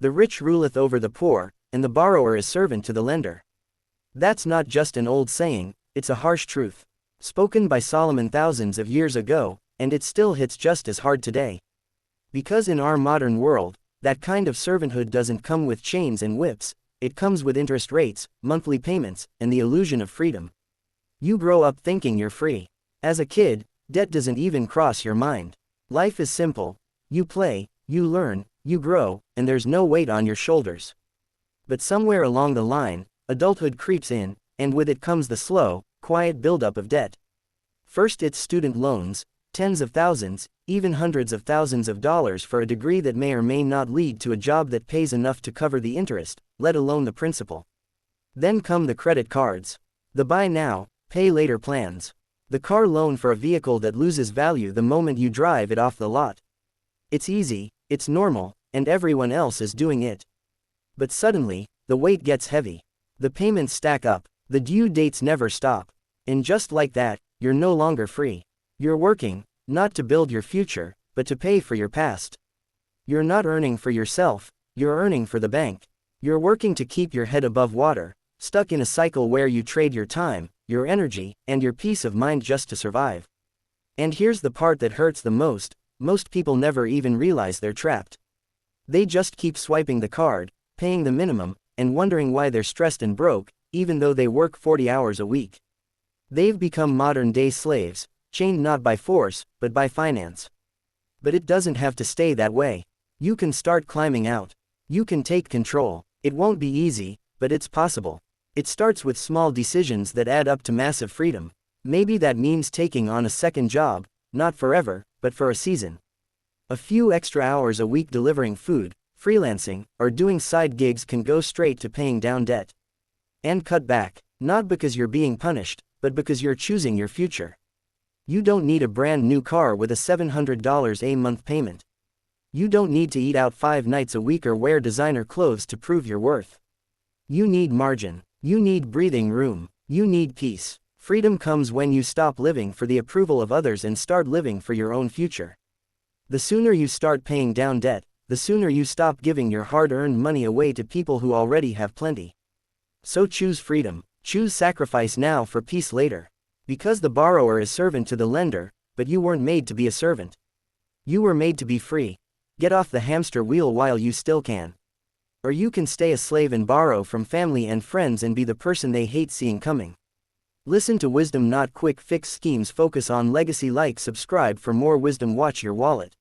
The rich ruleth over the poor, and the borrower is servant to the lender. That's not just an old saying, it's a harsh truth. Spoken by Solomon thousands of years ago, and it still hits just as hard today. Because in our modern world, that kind of servanthood doesn't come with chains and whips, it comes with interest rates, monthly payments, and the illusion of freedom. You grow up thinking you're free. As a kid, debt doesn't even cross your mind. Life is simple. You play, you learn, you grow, and there's no weight on your shoulders. But somewhere along the line, adulthood creeps in, and with it comes the slow, quiet buildup of debt. First it's student loans, tens of thousands, even hundreds of thousands of dollars for a degree that may or may not lead to a job that pays enough to cover the interest, let alone the principal. Then come the credit cards. The buy now, pay later plans. The car loan for a vehicle that loses value the moment you drive it off the lot. It's easy, it's normal, and everyone else is doing it. But suddenly, the weight gets heavy. The payments stack up, the due dates never stop. And just like that, you're no longer free. You're working, not to build your future, but to pay for your past. You're not earning for yourself, you're earning for the bank. You're working to keep your head above water, stuck in a cycle where you trade your time, your energy, and your peace of mind just to survive. And here's the part that hurts the most people never even realize they're trapped. They just keep swiping the card, paying the minimum, and wondering why they're stressed and broke, even though they work 40 hours a week. They've become modern-day slaves, chained not by force, but by finance. But it doesn't have to stay that way. You can start climbing out. You can take control. It won't be easy, but it's possible. It starts with small decisions that add up to massive freedom. Maybe that means taking on a second job, not forever, but for a season. A few extra hours a week delivering food, freelancing, or doing side gigs can go straight to paying down debt. And cut back, not because you're being punished, but because you're choosing your future. You don't need a brand new car with a $700 a month payment. You don't need to eat out 5 nights a week or wear designer clothes to prove your worth. You need margin. You need breathing room. You need peace. Freedom comes when you stop living for the approval of others and start living for your own future. The sooner you start paying down debt, the sooner you stop giving your hard-earned money away to people who already have plenty. So choose freedom. Choose sacrifice now for peace later. Because the borrower is servant to the lender, but you weren't made to be a servant. You were made to be free. Get off the hamster wheel while you still can. Or you can stay a slave and borrow from family and friends and be the person they hate seeing coming. Listen to wisdom, not quick fix schemes. Focus on legacy. Like, subscribe for more wisdom. Watch your wallet.